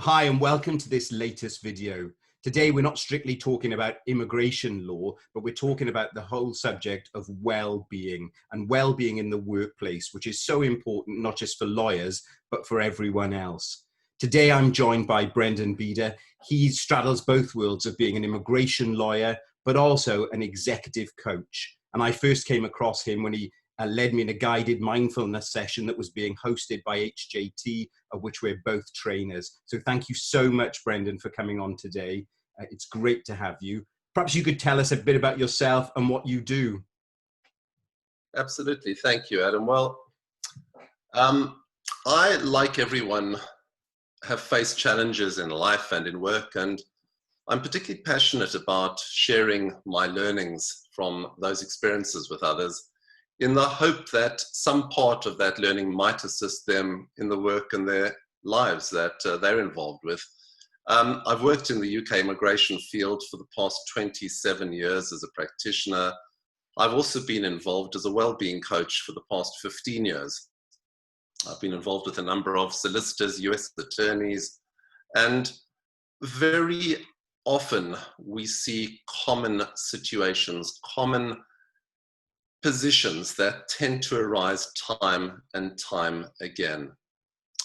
Hi and welcome to this latest video. Today we're not strictly talking about immigration law, but we're talking about the whole subject of well-being and well-being in the workplace, which is so important not just for lawyers, but for everyone else. Today I'm joined by Brendon. He straddles both worlds of being an immigration lawyer, but also an executive coach. And I first came across him when he led me in a guided mindfulness session that was being hosted by HJT, of which we're both trainers. So thank you so much, Brendon, for coming on today. It's great to have you. Perhaps you could tell us a bit about yourself and what you do. Absolutely. Thank you, Adam. Well, I, like everyone, have faced challenges in life and in work, and I'm particularly passionate about sharing my learnings from those experiences with others, in the hope that some part of that learning might assist them in the work and their lives that they're involved with. I've worked in the UK immigration field for the past 27 years as a practitioner. I've also been involved as a well-being coach for the past 15 years. I've been involved with a number of solicitors, US attorneys, and very often we see common situations, common positions that tend to arise time and time again.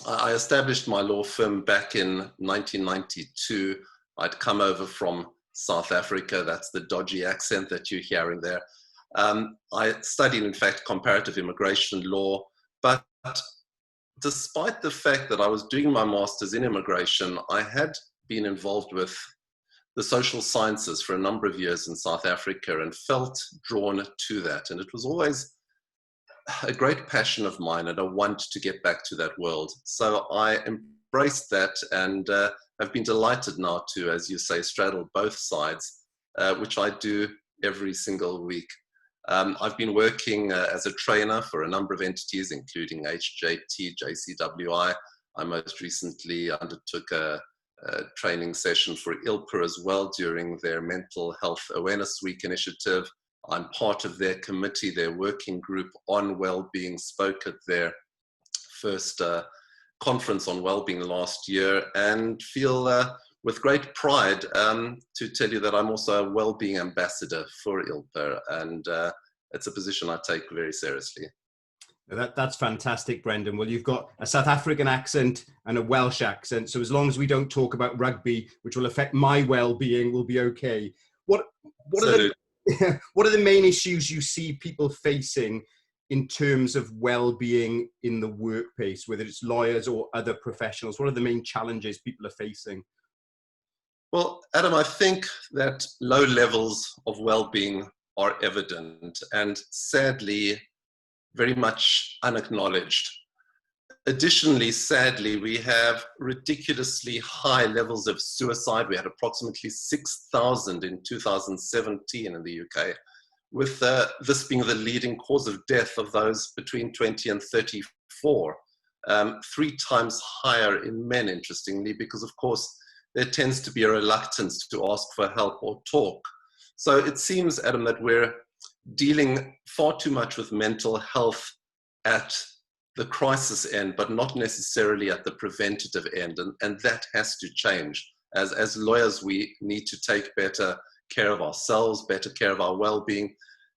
I established my law firm back in 1992. I'd come over from South Africa. That's the dodgy accent that you're hearing there. I studied, in fact, comparative immigration law, but despite the fact that I was doing my master's in immigration, I had been involved with the social sciences for a number of years in South Africa and felt drawn to that. And it was always a great passion of mine and a want to get back to that world. So I embraced that and have been delighted now to, as you say, straddle both sides, which I do every single week. I've been working as a trainer for a number of entities, including HJT, JCWI. I most recently undertook a training session for ILPA as well during their Mental Health Awareness Week initiative. I'm part of their committee, their working group on well-being, spoke at their first conference on well-being last year, and feel with great pride to tell you that I'm also a well-being ambassador for ILPA, and it's a position I take very seriously. That's fantastic, Brendon. Well, you've got a South African accent and a Welsh accent, so as long as we don't talk about rugby, which will affect my well-being, we'll be okay. What are the main issues you see people facing in terms of well-being in the workplace, whether it's lawyers or other professionals? What are the main challenges people are facing? Well, Adam, I think that low levels of well-being are evident and sadly very much unacknowledged. Additionally, sadly, we have ridiculously high levels of suicide. We had approximately 6,000 in 2017 in the UK, with this being the leading cause of death of those between 20 and 34, 3 times higher in men, interestingly, because of course there tends to be a reluctance to ask for help or talk. So it seems, Adam, that we're dealing far too much with mental health at the crisis end, but not necessarily at the preventative end, and that has to change. As lawyers, we need to take better care of ourselves, better care of our well-being,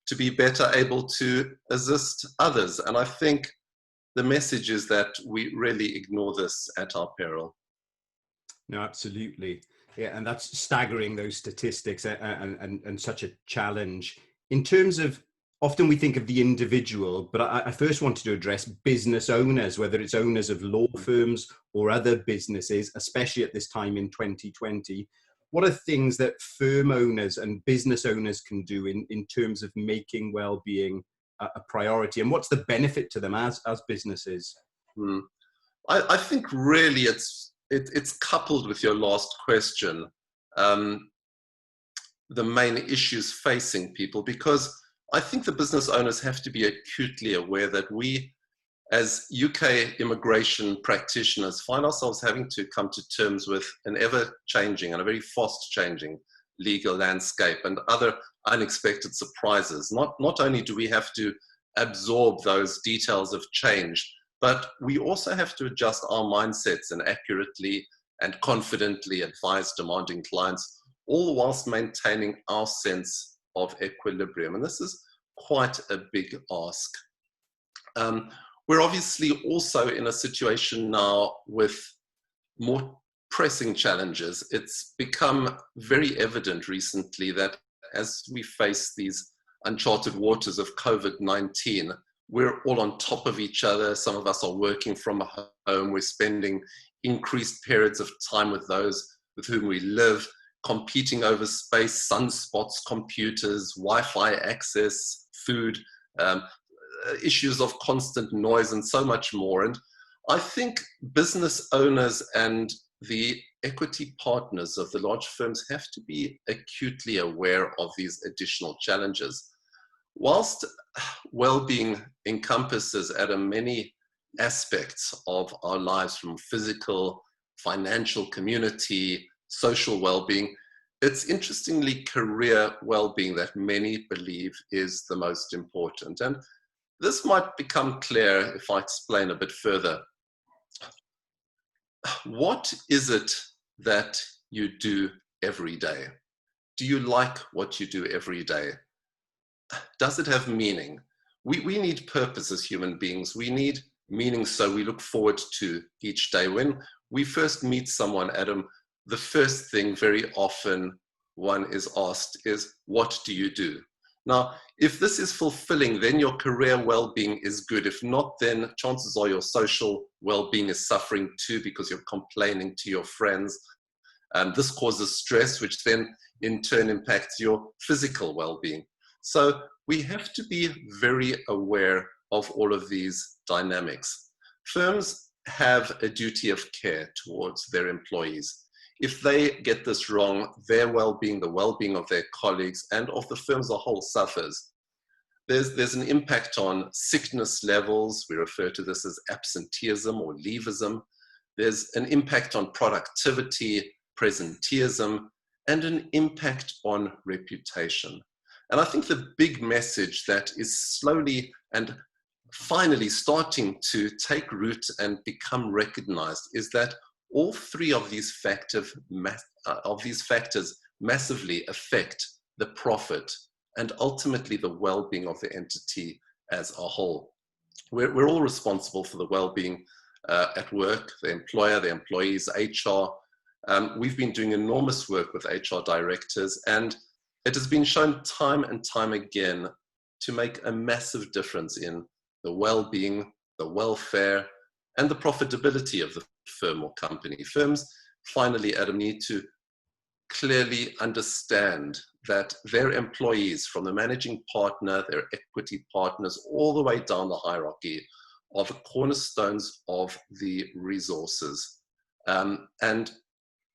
to be better able to assist others. And I think the message is that we really ignore this at our peril. No, absolutely. Yeah, and that's staggering, those statistics, and such a challenge. In terms of, often we think of the individual, but I first wanted to address business owners, whether it's owners of law firms or other businesses, especially at this time in 2020. What are things that firm owners and business owners can do in terms of making well-being a priority? And what's the benefit to them as businesses? I think really it's coupled with your last question. The main issues facing people, because I think the business owners have to be acutely aware that we, as UK immigration practitioners, find ourselves having to come to terms with an ever-changing and a very fast-changing legal landscape and other unexpected surprises. Not only do we have to absorb those details of change, but we also have to adjust our mindsets and accurately and confidently advise demanding clients, all whilst maintaining our sense of equilibrium. And this is quite a big ask. We're obviously also in a situation now with more pressing challenges. It's become very evident recently that as we face these uncharted waters of COVID-19, we're all on top of each other. Some of us are working from home. We're spending increased periods of time with those with whom we live, competing over space, sunspots, computers, Wi-Fi access, food, issues of constant noise, and so much more. And I think business owners and the equity partners of the large firms have to be acutely aware of these additional challenges. Whilst well-being encompasses many aspects of our lives, from physical, financial, community, social well-being, it's interestingly career well-being that many believe is the most important. And this might become clear if I explain a bit further. What is it that you do every day? Do you like what you do every day? Does it have meaning? We need purpose as human beings. We need meaning, so we look forward to each day. When we first meet someone, Adam, the first thing very often one is asked is, what do you do? Now, if this is fulfilling, then your career well-being is good. If not, then chances are your social well-being is suffering too, because you're complaining to your friends. This causes stress, which then in turn impacts your physical well-being. So we have to be very aware of all of these dynamics. Firms have a duty of care towards their employees. If they get this wrong, their well-being, the well-being of their colleagues and of the firm as a whole suffers. There's an impact on sickness levels. We refer to this as absenteeism or leavism. There's an impact on productivity, presenteeism, and an impact on reputation. And I think the big message that is slowly and finally starting to take root and become recognized is that all three of these factors massively affect the profit and ultimately the well-being of the entity as a whole. We're all responsible for the well-being at work, the employer, the employees, HR. We've been doing enormous work with HR directors, and it has been shown time and time again to make a massive difference in the well-being, the welfare, and the profitability of the firm or company. Firms, finally, Adam, need to clearly understand that their employees, from the managing partner, their equity partners, all the way down the hierarchy, are the cornerstones of the resources. And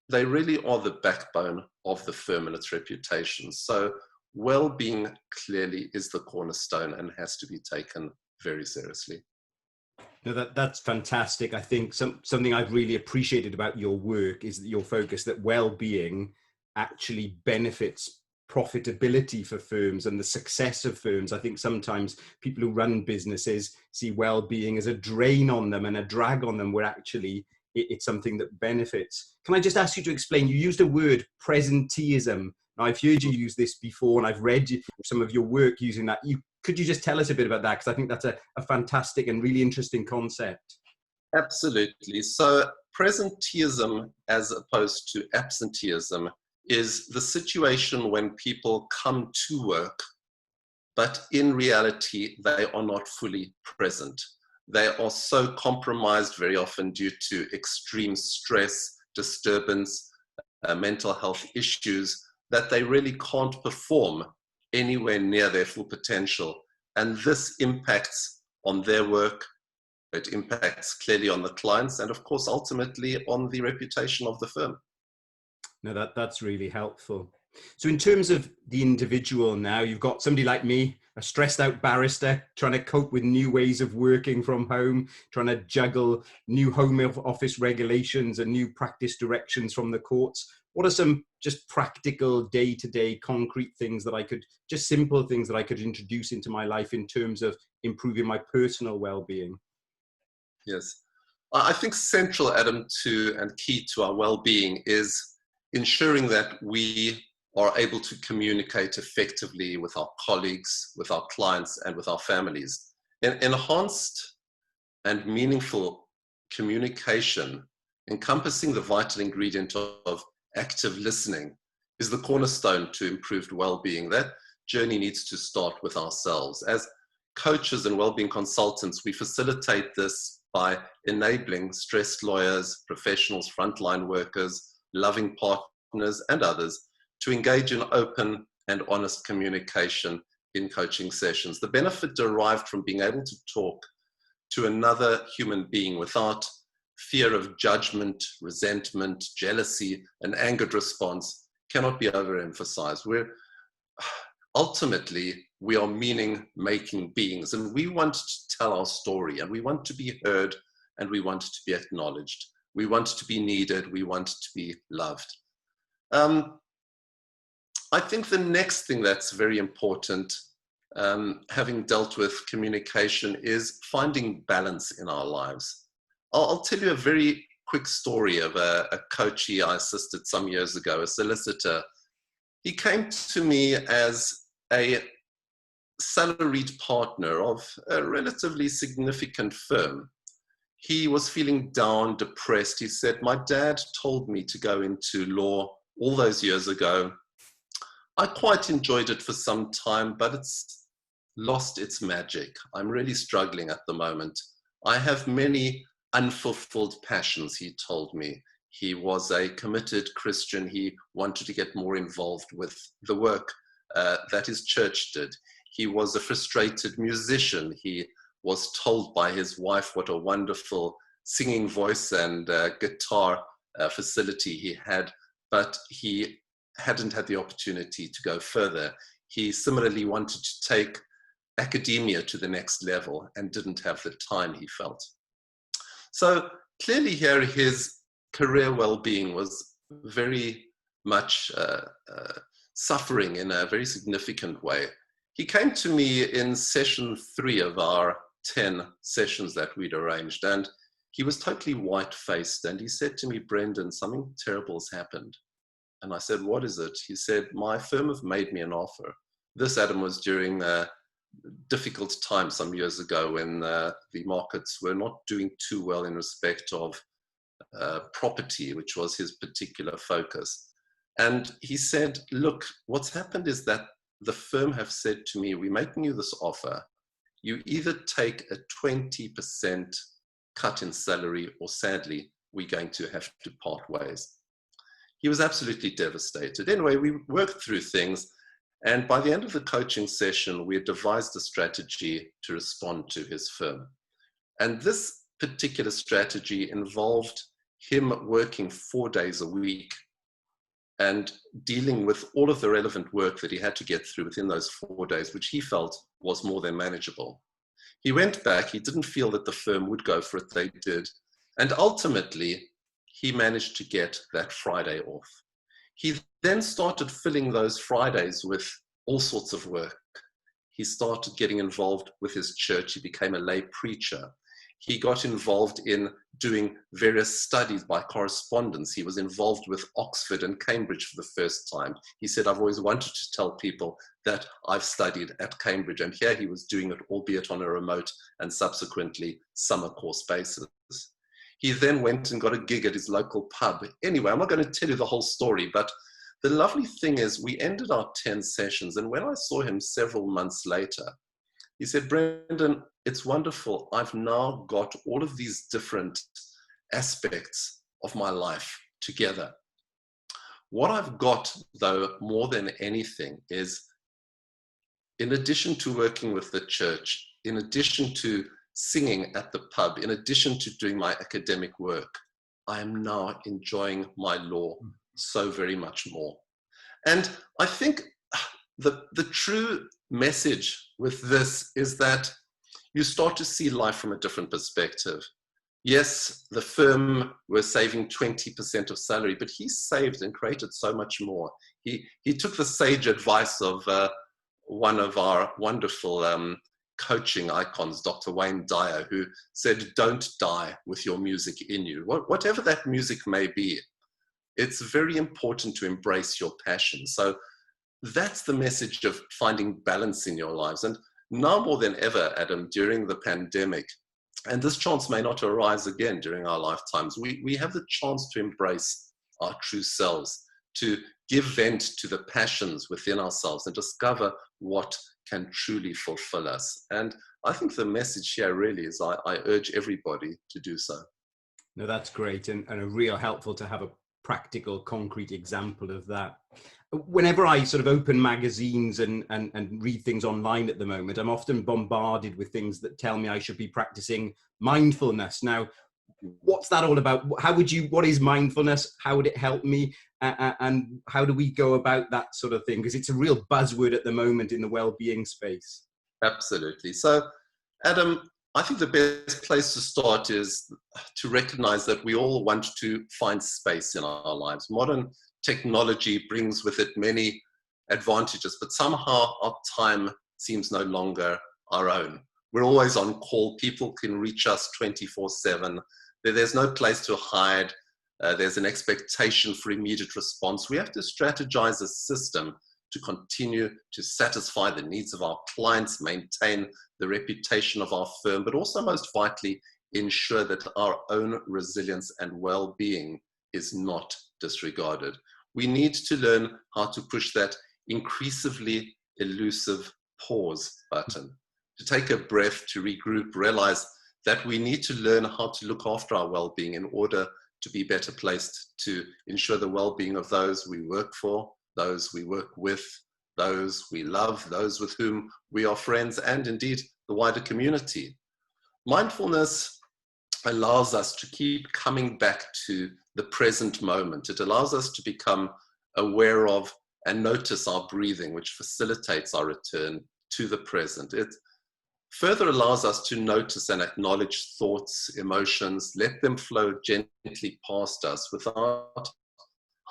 they really are the backbone of the firm and its reputation. So well-being clearly is the cornerstone and has to be taken very seriously. No, that's fantastic. I think something I've really appreciated about your work is your focus that well-being actually benefits profitability for firms and the success of firms. I think sometimes people who run businesses see well-being as a drain on them and a drag on them, where actually it's something that benefits. Can I just ask you to explain? You used a word, presenteeism. Now, I've heard you use this before, and I've read some of your work using that. Could you just tell us a bit about that? Because I think that's a fantastic and really interesting concept. Absolutely. So presenteeism, as opposed to absenteeism, is the situation when people come to work, but in reality, they are not fully present. They are so compromised, very often due to extreme stress, disturbance, mental health issues, that they really can't perform anywhere near their full potential. And this impacts on their work. It impacts clearly on the clients, and of course, ultimately on the reputation of the firm. No, that's really helpful. So in terms of the individual now, you've got somebody like me, a stressed out barrister, trying to cope with new ways of working from home, trying to juggle new home office regulations and new practice directions from the courts. What are some just practical day-to-day concrete things that I could, just simple things that I could introduce into my life in terms of improving my personal well-being? Yes. I think central, Adam, to and key to our well-being is ensuring that we are able to communicate effectively with our colleagues, with our clients, and with our families. Enhanced and meaningful communication, encompassing the vital ingredient of active listening, is the cornerstone to improved well-being. That journey needs to start with ourselves. As coaches and well-being consultants, we facilitate this by enabling stressed lawyers, professionals, frontline workers, loving partners, and others to engage in open and honest communication in coaching sessions. The benefit derived from being able to talk to another human being without fear of judgment, resentment, jealousy, and angered response cannot be overemphasized. Ultimately, we are meaning-making beings, and we want to tell our story, and we want to be heard, and we want to be acknowledged. We want to be needed. We want to be loved. I think the next thing that's very important, having dealt with communication, is finding balance in our lives. I'll tell you a very quick story of a coachee I assisted some years ago, a solicitor. He came to me as a salaried partner of a relatively significant firm. He was feeling down, depressed. He said, "My dad told me to go into law all those years ago. I quite enjoyed it for some time, but it's lost its magic. I'm really struggling at the moment. I have many unfulfilled passions," he told me. He was a committed Christian. He wanted to get more involved with the work that his church did. He was a frustrated musician. He was told by his wife what a wonderful singing voice and guitar facility he had, but he hadn't had the opportunity to go further. He similarly wanted to take academia to the next level and didn't have the time, he felt. So clearly here his career well-being was very much suffering in a very significant way. He came to me in session 3 of our 10 sessions that we'd arranged, and he was totally white-faced, and he said to me, "Brendon, something terrible has happened." And I said, "What is it?" He said, "My firm have made me an offer." This, Adam, was during a difficult time some years ago when the markets were not doing too well in respect of property, which was his particular focus. And he said, "Look, what's happened is that the firm have said to me, we're making you this offer. You either take a 20% cut in salary, or sadly, we're going to have to part ways." He was absolutely devastated. Anyway, we worked through things, and by the end of the coaching session, we had devised a strategy to respond to his firm. And this particular strategy involved him working 4 days a week and dealing with all of the relevant work that he had to get through within those 4 days, which he felt was more than manageable. He went back. He didn't feel that the firm would go for it. They did. And ultimately, he managed to get that Friday off. He then started filling those Fridays with all sorts of work. He started getting involved with his church. He became a lay preacher. He got involved in doing various studies by correspondence. He was involved with Oxford and Cambridge for the first time. He said, "I've always wanted to tell people that I've studied at Cambridge." And here he was doing it, albeit on a remote and subsequently summer course basis. He then went and got a gig at his local pub. Anyway, I'm not going to tell you the whole story, but the lovely thing is we ended our 10 sessions, and when I saw him several months later, he said, "Brendon, it's wonderful. I've now got all of these different aspects of my life together. What I've got, though, more than anything is, in addition to working with the church, in addition to singing at the pub, in addition to doing my academic work, I am now enjoying my law so very much more." And I think the true message with this is that you start to see life from a different perspective. Yes, the firm were saving 20% of salary, but he saved and created so much more. He took the sage advice of one of our wonderful coaching icons, Dr. Wayne Dyer, who said, "Don't die with your music in you." Whatever that music may be, it's very important to embrace your passion. So that's the message of finding balance in your lives. And now more than ever, Adam, during the pandemic, and this chance may not arise again during our lifetimes, we have the chance to embrace our true selves, to give vent to the passions within ourselves and discover what can truly fulfill us. And I think the message here really is I urge everybody to do so. No, that's great, and a real helpful to have a practical, concrete example of that. Whenever I sort of open magazines and read things online at the moment, I'm often bombarded with things that tell me I should be practicing mindfulness. Now, what's that all about? What is mindfulness? How would it help me? And how do we go about that sort of thing? Because it's a real buzzword at the moment in the well-being space. Absolutely. So, Adam, I think the best place to start is to recognize that we all want to find space in our lives. Modern technology brings with it many advantages, but somehow our time seems no longer our own. We're always on call. People can reach us 24/7. There's no place to hide. There's an expectation for immediate response. We have to strategize a system to continue to satisfy the needs of our clients, maintain the reputation of our firm, but also most vitally, ensure that our own resilience and well-being is not disregarded. We need to learn how to push that increasingly elusive pause button, to take a breath, to regroup, realize that we need to learn how to look after our well-being in order to be better placed to ensure the well-being of those we work for, those we work with, those we love, those with whom we are friends, and indeed the wider community. Mindfulness allows us to keep coming back to the present moment. It allows us to become aware of and notice our breathing, which facilitates our return to the present. It further allows us to notice and acknowledge thoughts, emotions, let them flow gently past us without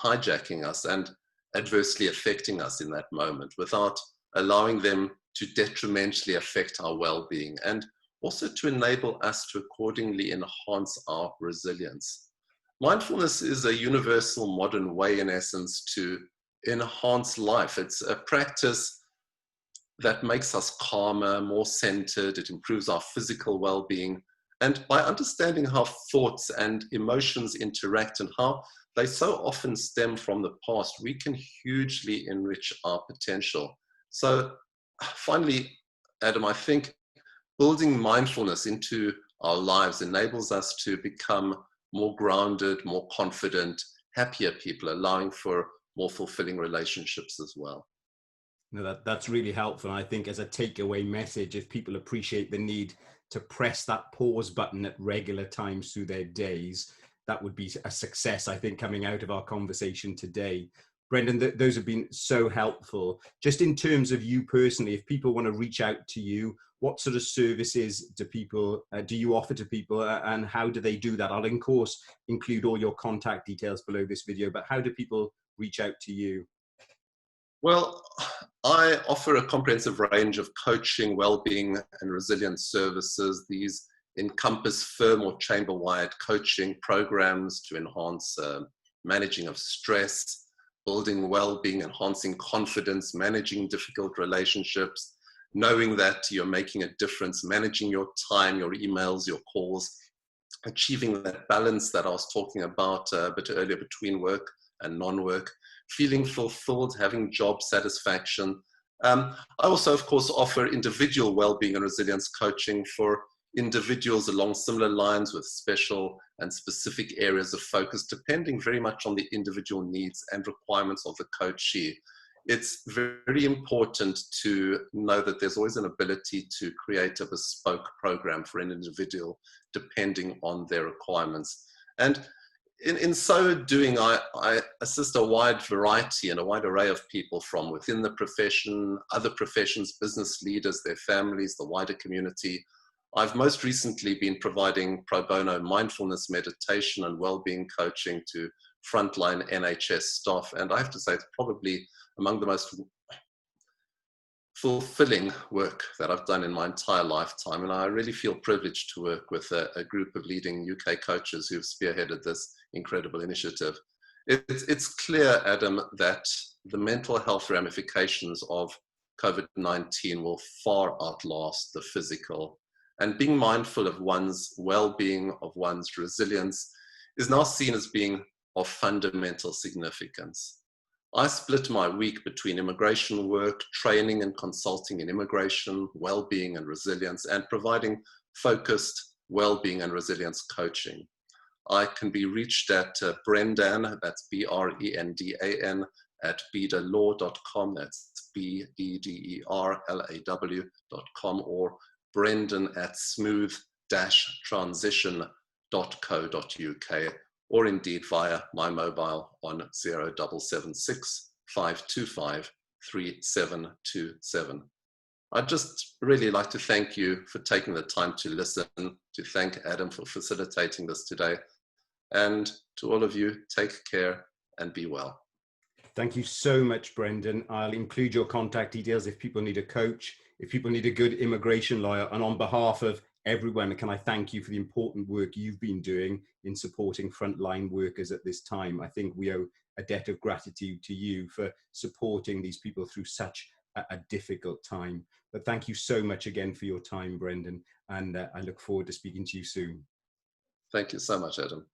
hijacking us and adversely affecting us in that moment, without allowing them to detrimentally affect our well-being, and also to enable us to accordingly enhance our resilience. Mindfulness is a universal modern way, in essence, to enhance life. It's a practice that makes us calmer, more centered. It improves our physical well-being. And by understanding how thoughts and emotions interact and how they so often stem from the past, we can hugely enrich our potential. So finally, Adam, I think building mindfulness into our lives enables us to become more grounded, more confident, happier people, allowing for more fulfilling relationships as well. No, that's really helpful. And I think as a takeaway message, if people appreciate the need to press that pause button at regular times through their days, that would be a success, I think, coming out of our conversation today. Brendon, those have been so helpful. Just in terms of you personally, if people want to reach out to you, what sort of services do you offer to people, and how do they do that? I'll, of course, include all your contact details below this video, but how do people reach out to you? Well, I offer a comprehensive range of coaching, well-being, and resilience services. These encompass firm or chamber-wide coaching programs to enhance managing of stress, building well-being, enhancing confidence, managing difficult relationships, knowing that you're making a difference, managing your time, your emails, your calls, achieving that balance that I was talking about a bit earlier between work and non-work, feeling fulfilled, having job satisfaction. I also, of course, offer individual well-being and resilience coaching for individuals along similar lines with special and specific areas of focus, depending very much on the individual needs and requirements of the coachee. It's very important to know that there's always an ability to create a bespoke program for an individual, depending on their requirements. And in so doing, I assist a wide variety and a wide array of people from within the profession, other professions, business leaders, their families, the wider community. I've most recently been providing pro bono mindfulness meditation and well-being coaching to frontline NHS staff. And I have to say, it's probably among the most fulfilling work that I've done in my entire lifetime. And I really feel privileged to work with a group of leading UK coaches who've spearheaded this incredible initiative. It's clear, Adam, that the mental health ramifications of COVID-19 will far outlast the physical. And being mindful of one's well-being, of one's resilience, is now seen as being of fundamental significance. I split my week between immigration work, training and consulting in immigration, well-being and resilience, and providing focused well-being and resilience coaching. I can be reached at Brendon, that's Brendan, at bedalaw.com, that's BEDERLAW.com, or Brendon at smooth-transition.co.uk, or indeed via my mobile on 0776 525 3727. I'd just really like to thank you for taking the time to listen, to thank Adam for facilitating this today, and to all of you, take care and be well. Thank you so much, Brendon. I'll include your contact details if people need a coach, if people need a good immigration lawyer. And on behalf of everyone, can I thank you for the important work you've been doing in supporting frontline workers at this time. I think we owe a debt of gratitude to you for supporting these people through such a difficult time. But thank you so much again for your time, Brendon. And I look forward to speaking to you soon. Thank you so much, Adam.